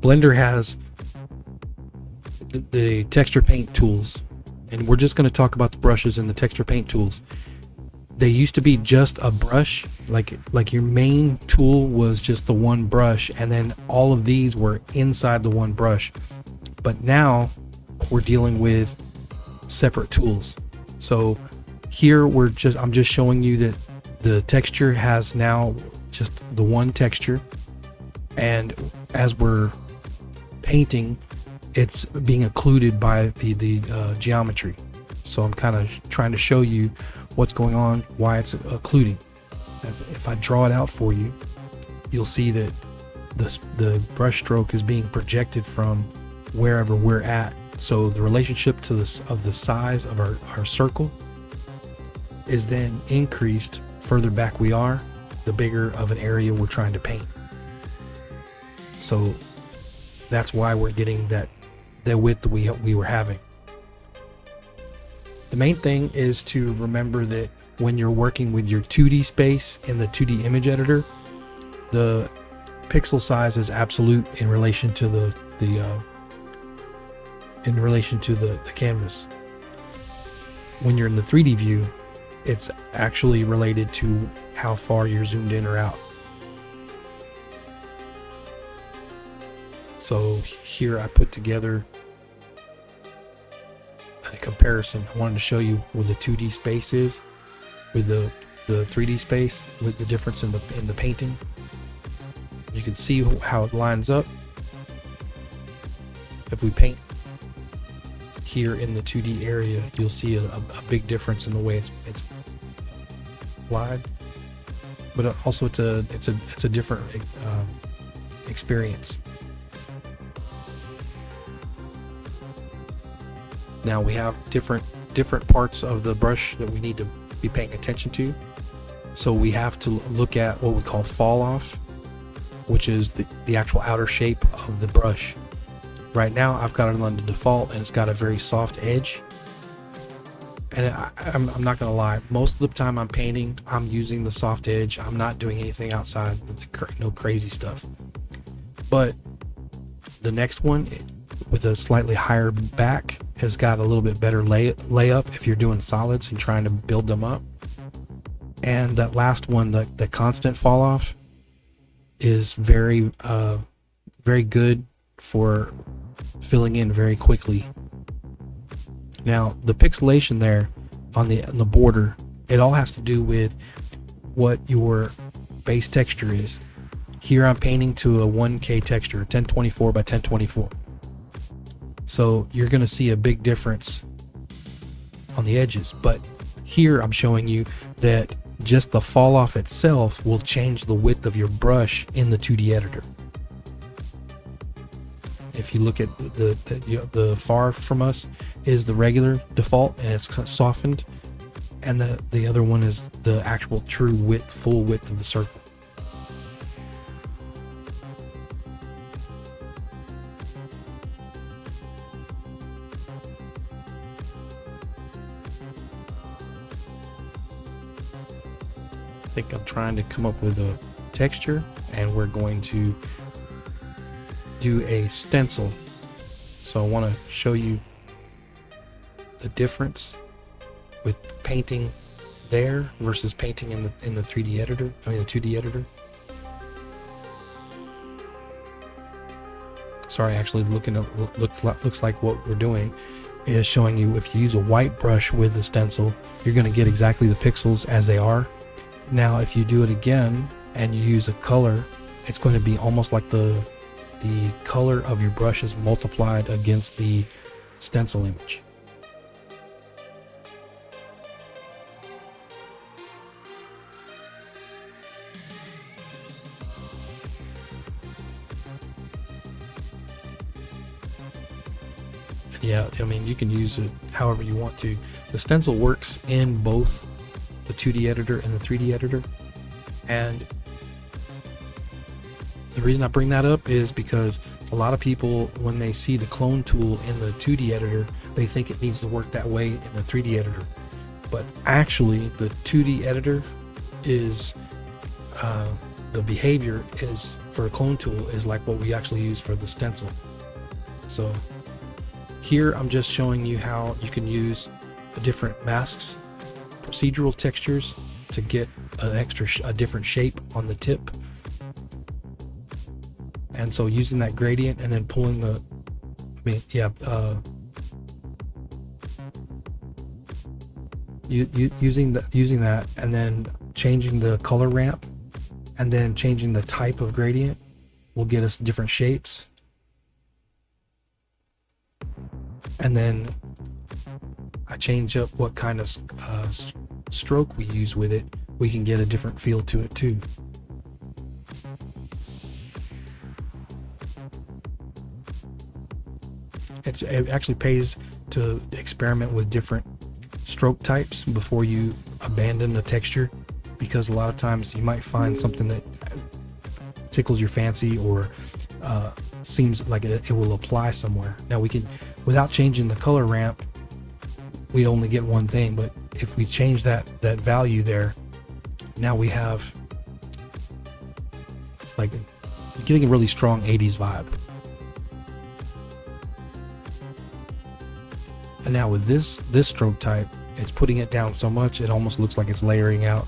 Blender has the texture paint tools, and we're just going to talk about the brushes and the texture paint tools. They used to be just a brush, like your main tool was just the one brush, and then all of these were inside the one brush. But now we're dealing with separate tools. So here I'm just showing you that the texture has now just the one texture, and as we're painting, it's being occluded by the geometry. So I'm kind of trying to show you what's going on, why it's occluding. If I draw it out for you, you'll see that the brush stroke is being projected from wherever we're at. So the relationship to the size of our circle is then increased further back we are, the bigger of an area we're trying to paint. So that's why we're getting the width that we were having. The main thing is to remember that when you're working with your 2D space in the 2D image editor, the pixel size is absolute in relation to the canvas. When you're in the 3D view, it's actually related to how far you're zoomed in or out. So here I put together a comparison. I wanted to show you where the 2D space is with the 3D space, with the difference in the painting. You can see how it lines up. If we paint here in the 2D area, you'll see a big difference in the way it's applied. But also it's a different experience. Now we have different parts of the brush that we need to be paying attention to. So we have to look at what we call fall off, which is the actual outer shape of the brush. Right now I've got it on the default, and it's got a very soft edge. And I'm not gonna lie, most of the time I'm painting, I'm using the soft edge. I'm not doing anything outside with no crazy stuff. But the next one with a slightly higher back has got a little bit better layup if you're doing solids and trying to build them up. And that last one, the constant fall off, is very good for filling in very quickly. Now the pixelation there on the border, it all has to do with what your base texture is. Here I'm painting to a 1K texture, 1024 by 1024. So you're going to see a big difference on the edges. But here I'm showing you that just the fall off itself will change the width of your brush in the 2D editor. If you look at the far from us is the regular default, and it's softened, and the other one is the actual true width, full width of the circle. I think I'm trying to come up with a texture, and we're going to do a stencil. So I want to show you the difference with painting there versus painting in the 3D editor, the 2D editor. Sorry, actually looks like what we're doing is showing you if you use a white brush with the stencil, you're going to get exactly the pixels as they are. Now if you do it again and you use a color, it's going to be almost like the color of your brush is multiplied against the stencil image. Yeah, I mean, you can use it however you want to. The stencil works in both the 2D editor and the 3D editor, and the reason I bring that up is because a lot of people, when they see the clone tool in the 2D editor, they think it needs to work that way in the 3D editor. But actually, the 2D editor is the behavior is for a clone tool is like what we actually use for the stencil. So here I'm just showing you how you can use the different masks, procedural textures to get a different shape on the tip. And so using that gradient and then pulling the, using that and then changing the color ramp and then changing the type of gradient will get us different shapes. And then I change up what kind of stroke we use with it. We can get a different feel to it too. It actually pays to experiment with different stroke types before you abandon a texture, because a lot of times you might find something that tickles your fancy or seems like it will apply somewhere. Now we can, without changing the color ramp, we only get one thing, but if we change that value there, now we have like getting a really strong 80s vibe. And now with this stroke type, it's putting it down so much it almost looks like it's layering out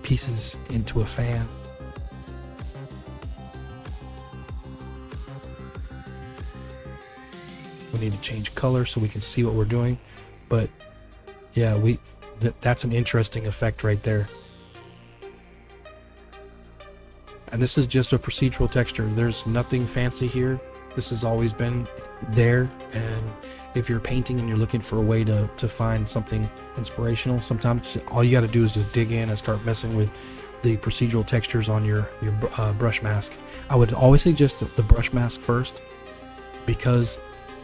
pieces into a fan. We need to change color so we can see what we're doing, but yeah, that's an interesting effect right there. And this is just a procedural texture. There's nothing fancy here. This has always been there, and if you're painting and you're looking for a way to find something inspirational, sometimes all you got to do is just dig in and start messing with the procedural textures on your brush mask. I would always suggest the brush mask first, because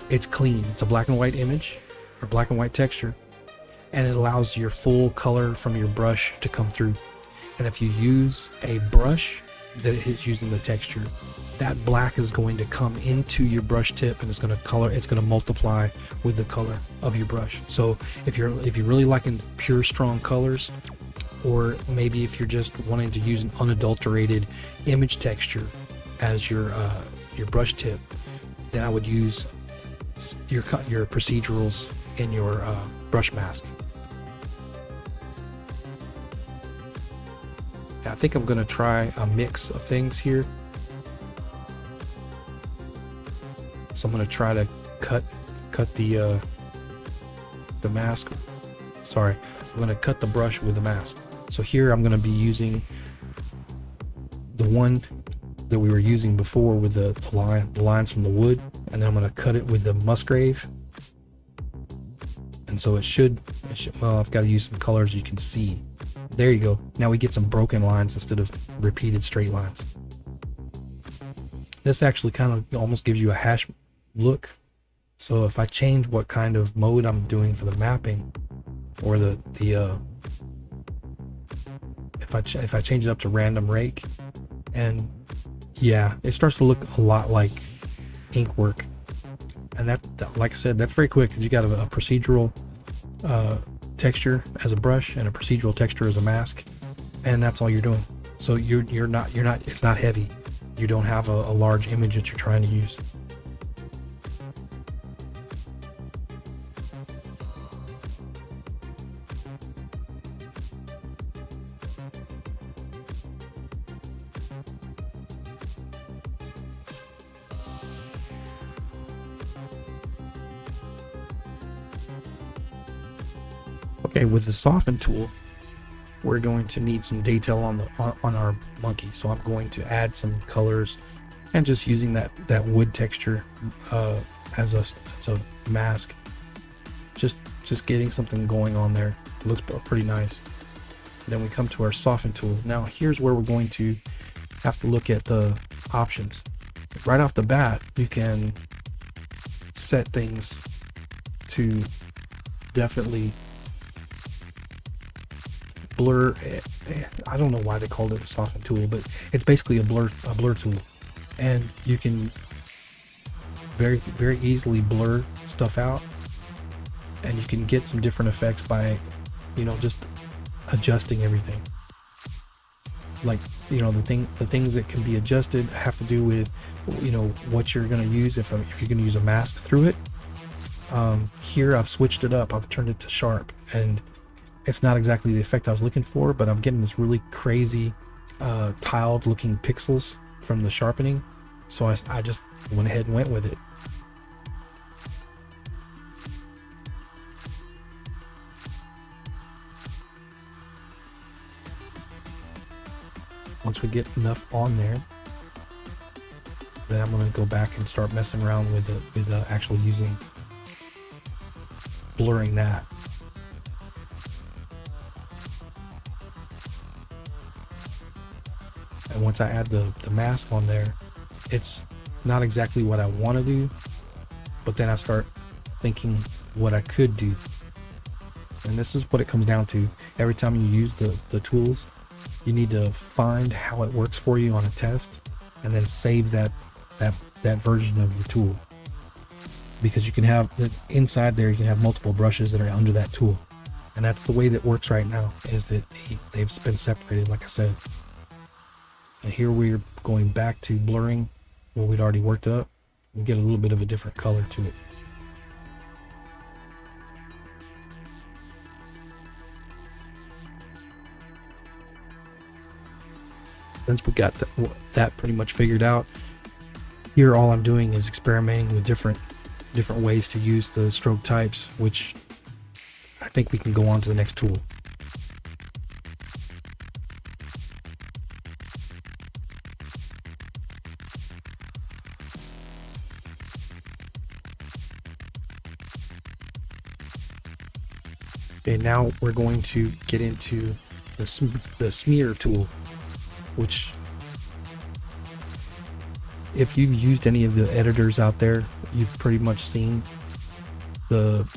it's clean. It's a black and white image or black and white texture, and it allows your full color from your brush to come through. And if you use a brush that is using the texture, that black is going to come into your brush tip and it's going to multiply with the color of your brush. So if you're really liking pure strong colors, or maybe if you're just wanting to use an unadulterated image texture as your brush tip, then I would use your procedurals in your brush mask. I think I'm going to try a mix of things here. So I'm going to try to cut the mask. Sorry, I'm going to cut the brush with the mask. So here I'm going to be using the one that we were using before with the lines from the wood, and then I'm going to cut it with the Musgrave. And so it should, well, I've got to use some colors you can see. There you go. Now we get some broken lines instead of repeated straight lines. This actually kind of almost gives you a hash look. So if I change what kind of mode I'm doing for the mapping, or if I change it up to random rake, and yeah, it starts to look a lot like ink work. And that like I said, that's very quick, because you got a procedural texture as a brush and a procedural texture as a mask, and that's all you're doing. So you're not it's not heavy. You don't have a large image that you're trying to use. Okay, with the soften tool, we're going to need some detail on our monkey. So I'm going to add some colors, and just using that wood texture as a mask, just getting something going on there. It looks pretty nice. Then we come to our soften tool. Now here's where we're going to have to look at the options. Right off the bat, you can set things to definitely blur. I don't know why they called it a soften tool, but it's basically a blur tool, and you can very easily blur stuff out, and you can get some different effects by, just adjusting everything. Like, the things that can be adjusted have to do with, what you're going to use. If you're going to use a mask through it, here I've switched it up. I've turned it to sharp, and it's not exactly the effect I was looking for, but I'm getting this really crazy tiled looking pixels from the sharpening. So I just went ahead and went with it. Once we get enough on there, then I'm going to go back and start messing around with actually using blurring that. And once I add the mask on there, it's not exactly what I want to do, but then I start thinking what I could do. And this is what it comes down to. Every time you use the tools, you need to find how it works for you on a test, and then save that version of your tool. Because you can have inside there, you can have multiple brushes that are under that tool, and that's the way that works right now. Is that they've been separated, like I said. And here we're going back to blurring what we'd already worked up. We get a little bit of a different color to it. Once we got that pretty much figured out, here all I'm doing is experimenting with different ways to use the stroke types, which I think we can go on to the next tool. Okay, now we're going to get into the smear tool, which, if you've used any of the editors out there, you've pretty much seen the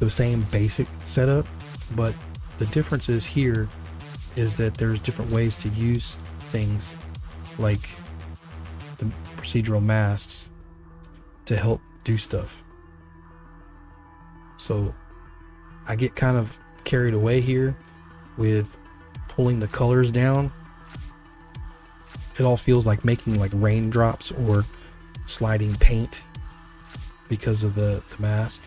same basic setup, but the difference is here is that there's different ways to use things like the procedural masks to help do stuff. So I get kind of carried away here with pulling the colors down. It all feels like making like raindrops or sliding paint because of the mask.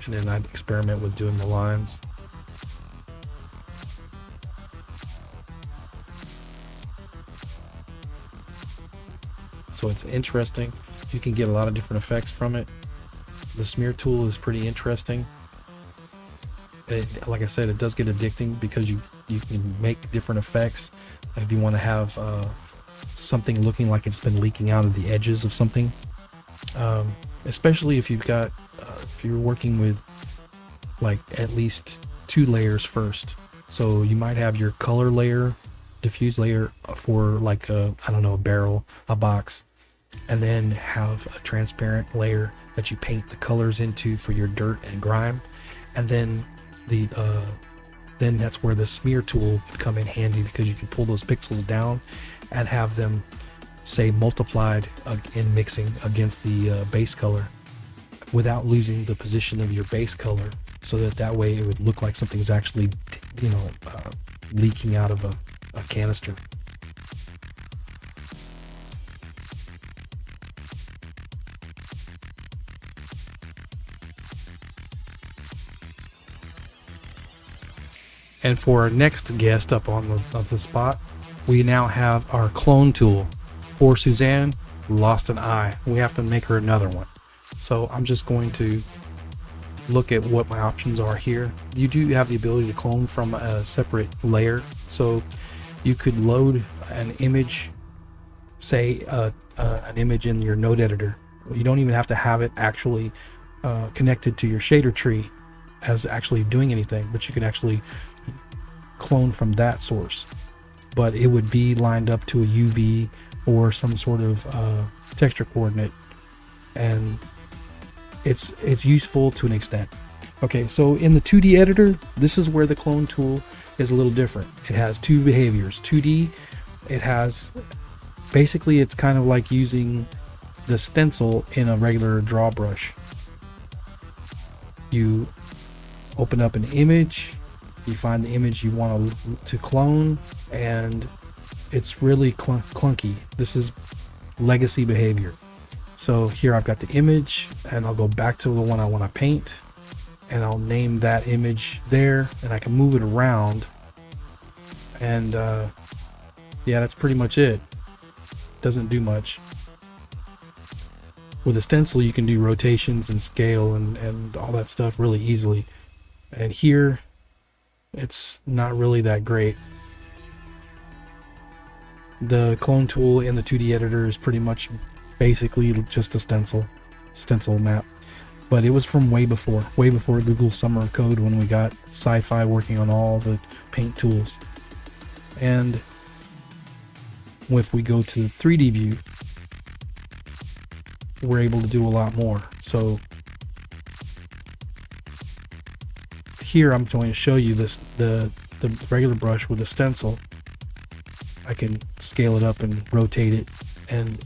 And then I'd experiment with doing the lines. So it's interesting. You can get a lot of different effects from it. The smear tool is pretty interesting. Like I said, it does get addicting because you can make different effects. If you want to have something looking like it's been leaking out of the edges of something, especially if you've got if you're working with like at least 2 layers first. So you might have your color layer, diffuse layer for like a barrel, a box, and then have a transparent layer that you paint the colors into for your dirt and grime, and then then that's where the smear tool would come in handy, because you can pull those pixels down and have them, say, multiplied in mixing against the base color without losing the position of your base color, so that way it would look like something's actually leaking out of a canister. And for our next guest up on the spot, we now have our clone tool. Poor Suzanne lost an eye. We have to make her another one. So I'm just going to look at what my options are here. You do have the ability to clone from a separate layer. So you could load an image, say an image in your node editor. You don't even have to have it actually connected to your shader tree as actually doing anything, but you can actually clone from that source. but it would be lined up to a UV or some sort of texture coordinate, and it's useful to an extent. Okay, so in the 2D editor, this is where the clone tool is a little different. It has two behaviors. 2D, it has basically, it's kind of like using the stencil in a regular draw brush. You open up an image, you find the image you want to clone, and it's really clunky. This is legacy behavior. So here I've got the image, and I'll go back to the one I want to paint, and I'll name that image there, and I can move it around, and yeah, that's pretty much it. Doesn't do much. With a stencil, you can do rotations and scale and all that stuff really easily, and here it's not really that great. The clone tool in the 2D editor is pretty much basically just a stencil map, but it was from way before Google Summer of Code, when we got Sci-Fi working on all the paint tools. And if we go to the 3D view, we're able to do a lot more. So here I'm going to show you this, the regular brush with a stencil. I can scale it up and rotate it and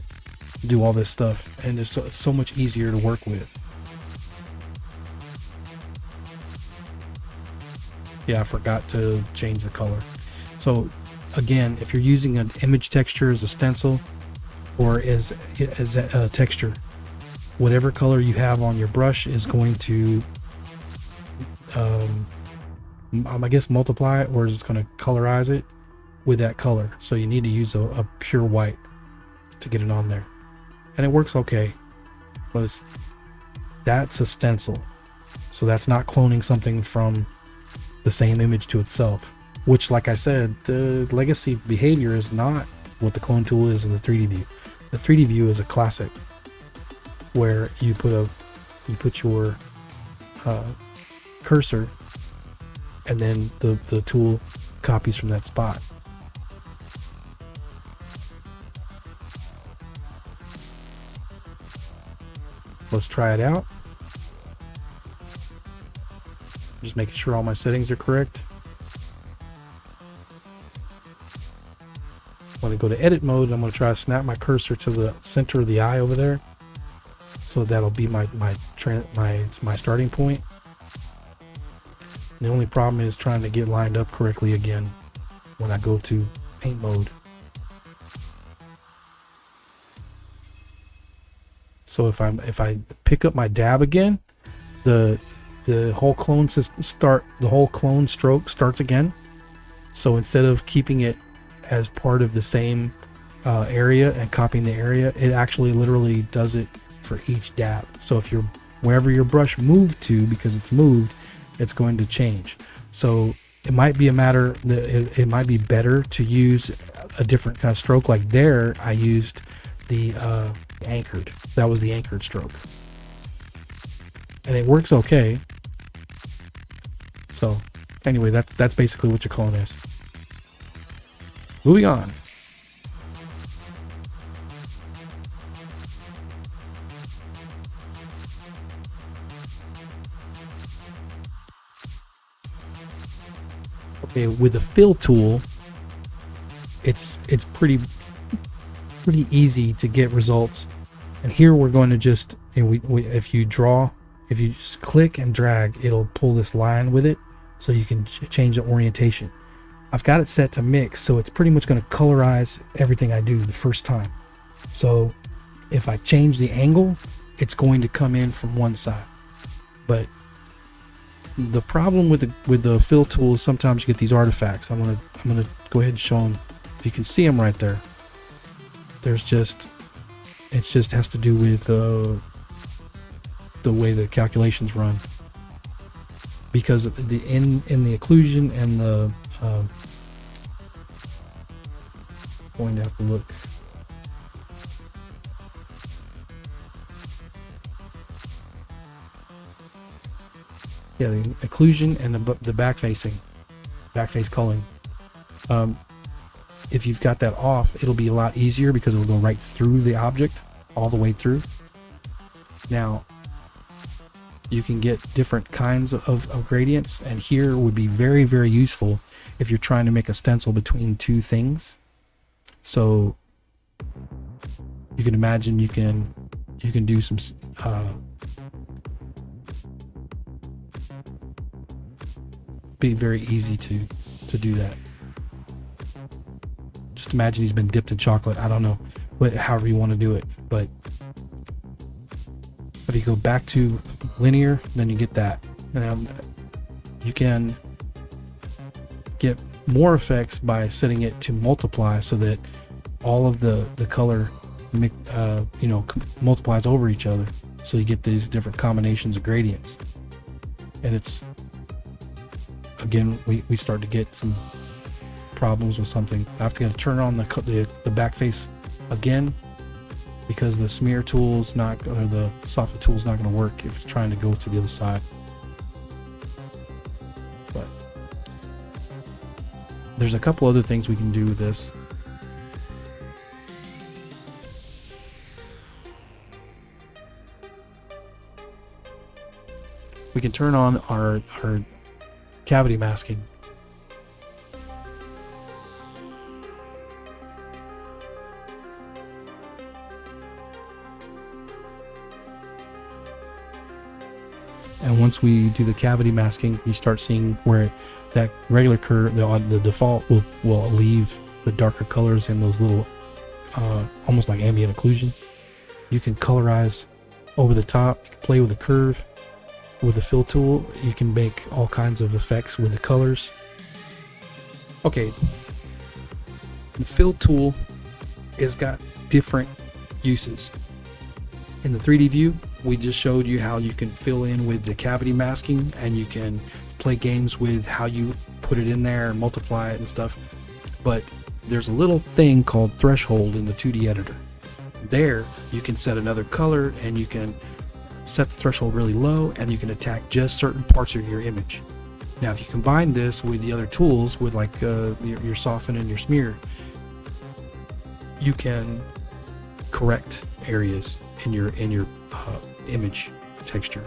do all this stuff, and it's so much easier to work with. Yeah, I forgot to change the color. So again, if you're using an image texture as a stencil or as a texture, whatever color you have on your brush is going to I guess multiply it, or is going to colorize it with that color. So you need to use a pure white to get it on there, and it works okay, but that's a stencil, so that's not cloning something from the same image to itself, which, like I said, the legacy behavior is not what the clone tool is in the 3D view. The 3D view is a classic where you put your cursor, and then the tool copies from that spot. Let's try it out. Just making sure all my settings are correct. When I go to edit mode, I'm going to try to snap my cursor to the center of the eye over there. So that'll be my starting point. The only problem is trying to get lined up correctly again when I go to paint mode. So if I pick up my dab again, the whole clone stroke starts again. So instead of keeping it as part of the same area and copying the area, it actually literally does it for each dab. So if you're wherever your brush moved to, because it's moved, it's going to change. So it might be a matter that it might be better to use a different kind of stroke. Like there, I used the anchored. That was the anchored stroke, and it works okay. So anyway, that's basically what your clone is. Moving on. Okay, with the fill tool, it's pretty easy to get results. And here we're going to just, if you just click and drag, it'll pull this line with it, so you can change the orientation. I've got it set to mix, so it's pretty much going to colorize everything I do the first time. So if I change the angle, it's going to come in from one side. But the problem with the fill tool is sometimes you get these artifacts. I'm gonna go ahead and show them. If you can see them right there, it just has to do with the way the calculations run, because in the occlusion and the going to have to look. Yeah, the occlusion and the back face culling. if you've got that off, it'll be a lot easier because it'll go right through the object, all the way through. Now, you can get different kinds of gradients, and here would be very, very useful if you're trying to make a stencil between two things. So you can imagine you can do some be very easy to do that. Just imagine he's been dipped in chocolate. I don't know, however you want to do it, but if you go back to linear, then you get that. And you can get more effects by setting it to multiply, so that all of the color multiplies over each other, so you get these different combinations of gradients. And it's, again, we start to get some problems with something. I have to turn on the back face again, because the smear tool's not, or the software tool's not going to work if it's trying to go to the other side. But there's a couple other things we can do with this. We can turn on our cavity masking. And once we do the cavity masking, you start seeing where that regular curve, the default will leave the darker colors in those little, almost like ambient occlusion. You can colorize over the top. You can play with the curve. With the fill tool, you can make all kinds of effects with the colors. Okay, the fill tool has got different uses. In the 3D view, we just showed you how you can fill in with the cavity masking, and you can play games with how you put it in there and multiply it and stuff. But there's a little thing called threshold in the 2D editor. There, you can set another color, and you can set the threshold really low, and you can attack just certain parts of your image. Now, if you combine this with the other tools, with like your soften and your smear, you can correct areas in your image texture.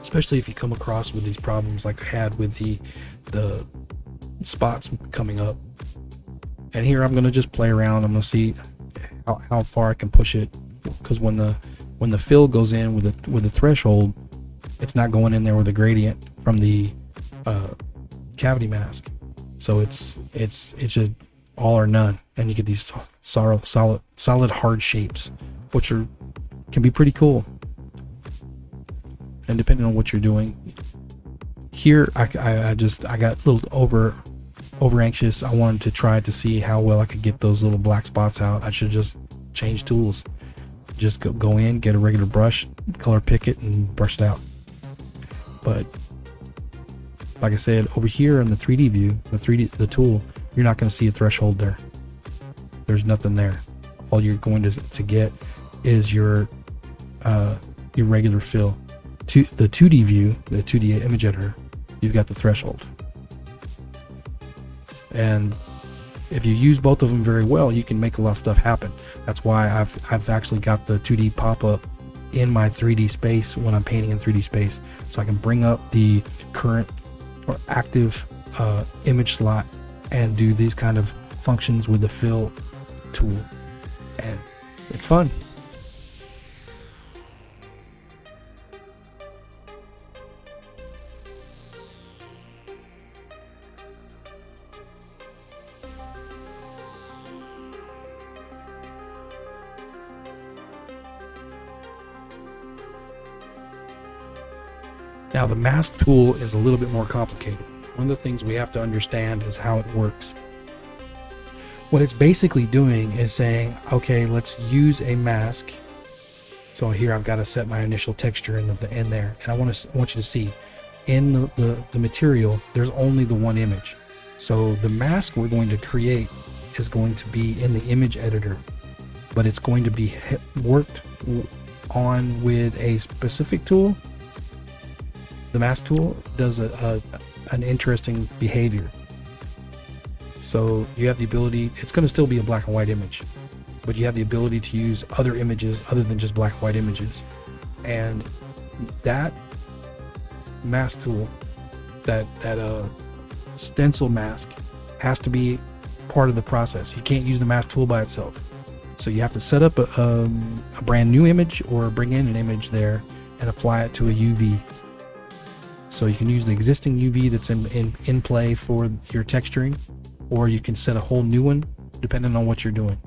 Especially if you come across with these problems like I had with the spots coming up. And here I'm going to just play around. I'm going to see how far I can push it, because when the fill goes in with the threshold, it's not going in there with a gradient from the cavity mask. So it's just all or none, and you get these solid hard shapes, which can be pretty cool. And depending on what you're doing, here I got a little over anxious. I wanted to try to see how well I could get those little black spots out. I should just change tools. Just go in, get a regular brush, color pick it, and brush it out. But like I said, over here in the 3D view, the tool, you're not going to see a threshold there. There's nothing there. All you're going to get is your regular fill. To the 2D view, the 2D image editor, you've got the threshold. And if you use both of them very well, you can make a lot of stuff happen. That's why I've actually got the 2D pop-up in my 3D space when I'm painting in 3D space, so I can bring up the current or active image slot and do these kind of functions with the fill tool, and it's fun. Now, the mask tool is a little bit more complicated. One of the things we have to understand is how it works. What it's basically doing is saying, okay, let's use a mask. So here I've got to set my initial texture in there, and I want you to see in the material there's only the one image. So the mask we're going to create is going to be in the image editor, but it's going to be worked on with a specific tool. The mask tool does an interesting behavior. So you have the ability, it's going to still be a black and white image, but you have the ability to use other images other than just black and white images. And that mask tool, that stencil mask, has to be part of the process. You can't use the mask tool by itself. So you have to set up a brand new image or bring in an image there and apply it to a UV. So you can use the existing UV that's in play for your texturing, or you can set a whole new one depending on what you're doing.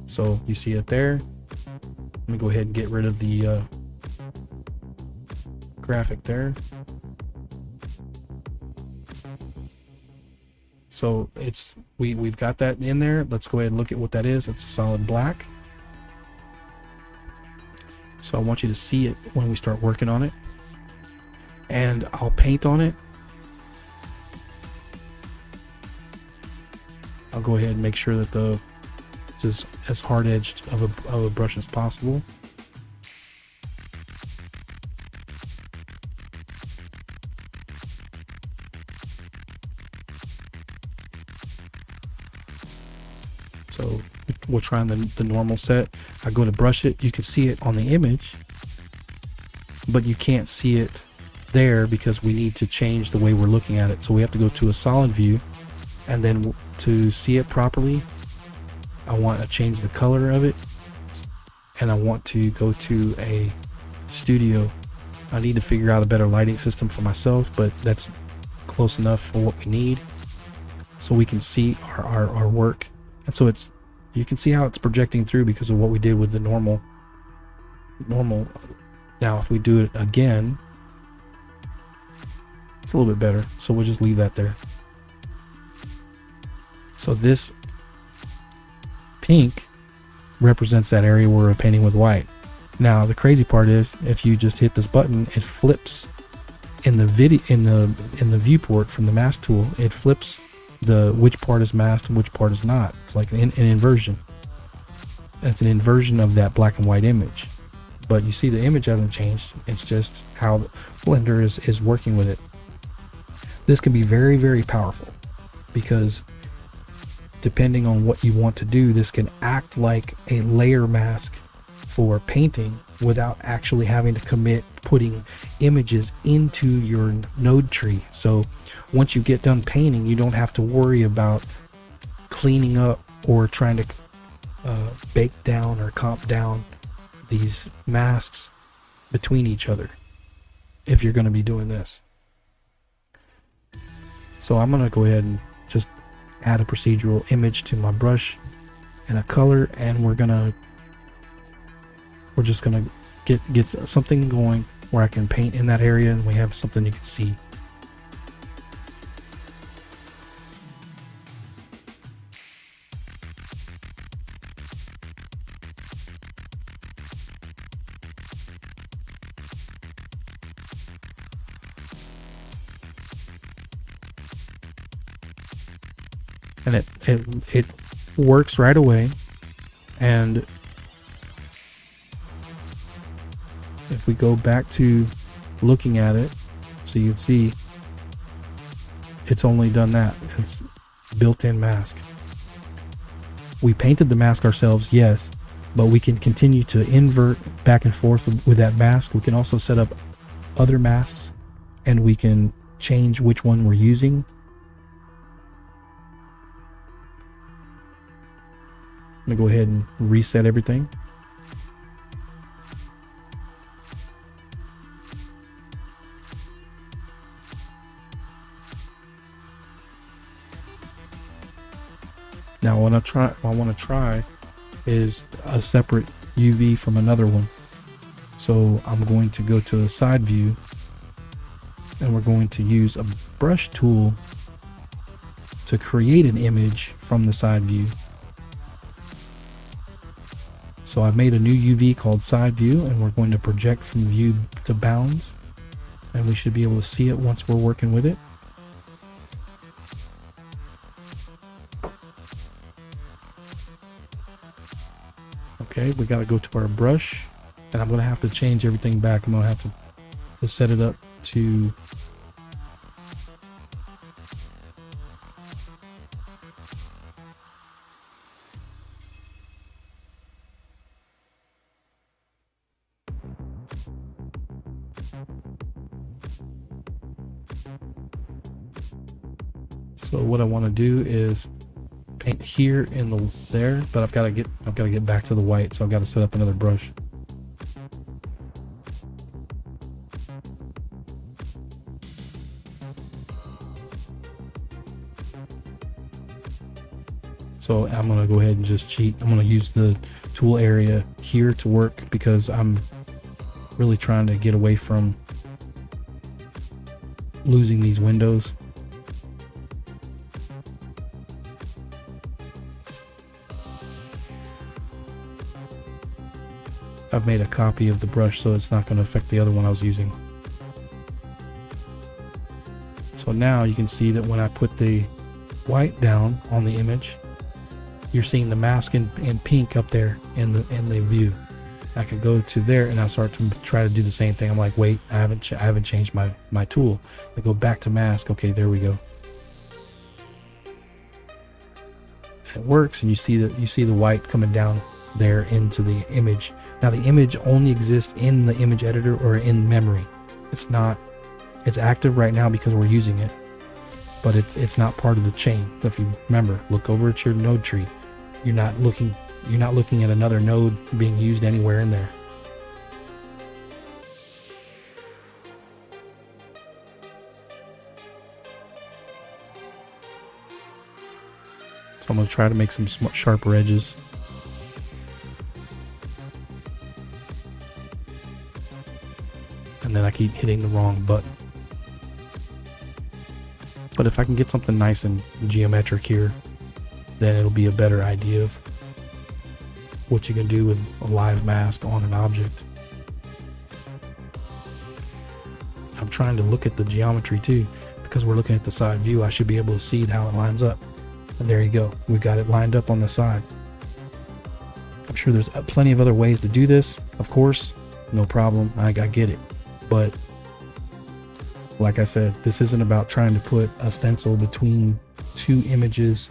So you see it there. Let me go ahead and get rid of the graphic there. So we've got that in there. Let's go ahead and look at what that is. It's a solid black. So I want you to see it when we start working on it. And I'll paint on it. I'll go ahead and make sure that it's as hard-edged of a brush as possible. So we'll try on the normal set. I go to brush it. You can see it on the image, but you can't see it there because we need to change the way we're looking at it. So we have to go to a solid view, and then to see it properly, I want to change the color of it, and I want to go to a studio. I need to figure out a better lighting system for myself, but that's close enough for what we need so we can see our work. And so you can see how it's projecting through because of what we did with the normal. Now if we do it again, it's a little bit better, so we'll just leave that there. So this pink represents that area where we're painting with white. Now the crazy part is, if you just hit this button, it flips in the viewport from the mask tool. It flips which part is masked and which part is not. It's like an inversion. And it's an inversion of that black and white image. But you see the image hasn't changed. It's just how Blender is working with it. This can be very, very powerful because depending on what you want to do, this can act like a layer mask for painting without actually having to commit putting images into your node tree. So once you get done painting, you don't have to worry about cleaning up or trying to bake down or comp down these masks between each other if you're going to be doing this. So I'm going to go ahead and just add a procedural image to my brush and a color, and we're just gonna get something going where I can paint in that area and we have something you can see. And it works right away. And if we go back to looking at it, so you can see it's only done that. It's built-in mask. We painted the mask ourselves, yes, but we can continue to invert back and forth with that mask. We can also set up other masks, and we can change which one we're using. I'm gonna go ahead and reset everything. Now what I want to try is a separate UV from another one. So I'm going to go to the side view, and we're going to use a brush tool to create an image from the side view. So I've made a new UV called side view, and we're going to project from view to bounds, and we should be able to see it once we're working with it. Okay, we got to go to our brush, and I'm going to have to change everything back. I'm going to have to set it up to So what I want to do is paint here in the there, but I've got to get back to the white, so I've got to set up another brush. So I'm going to go ahead and just cheat. I'm going to use the tool area here to work because I'm really trying to get away from losing these windows. I've made a copy of the brush so it's not going to affect the other one I was using. So now you can see that when I put the white down on the image, you're seeing the mask in pink up there in the view. I can go to there and I start to try to do the same thing. I'm like, wait, I haven't changed my tool. I go back to mask. Okay, there we go. It works, and you see the white coming down there into the image. Now the image only exists in the image editor or in memory. It's active right now because we're using it, but it's not part of the chain. If you remember, look over at your node tree. You're not looking at another node being used anywhere in there. So I'm going to try to make some sharper edges. And then I keep hitting the wrong button. But if I can get something nice and geometric here, then it'll be a better idea of what you can do with a live mask on an object. I'm trying to look at the geometry too, because we're looking at the side view. I should be able to see how it lines up. And there you go. We've got it lined up on the side. I'm sure there's plenty of other ways to do this, of course. No problem. I get it. But like I said, this isn't about trying to put a stencil between two images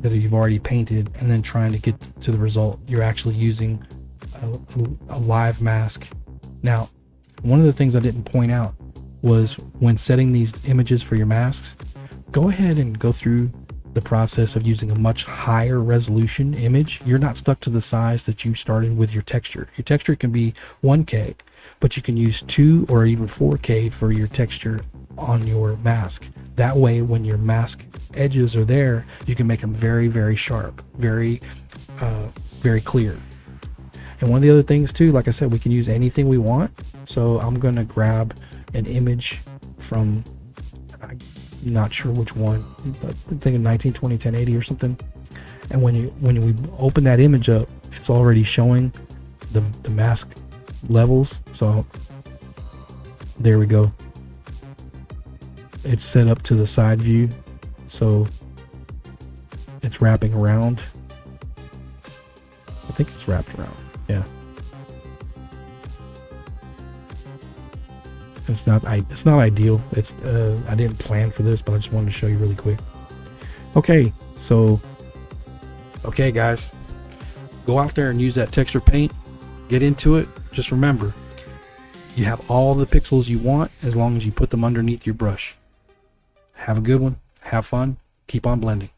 that you've already painted and then trying to get to the result. You're actually using a live mask. Now, one of the things I didn't point out was when setting these images for your masks, go ahead and go through the process of using a much higher resolution image. You're not stuck to the size that you started with your texture. Your texture can be 1K, but you can use 2 or even 4K for your texture on your mask. That way, when your mask edges are there, you can make them very, very sharp, very clear. And one of the other things too, like I said, we can use anything we want. So I'm going to grab an image from, I'm not sure which one, but I'm thinking 1920 1080 or something. And when we open that image up, it's already showing the mask levels. So there we go. It's set up to the side view, so it's wrapping around. I think it's wrapped around. Yeah. It's not ideal. It's I didn't plan for this, but I just wanted to show you really quick. Okay, guys, go out there and use that texture paint. Get into it. Just remember, you have all the pixels you want as long as you put them underneath your brush. Have a good one. Have fun. Keep on blending.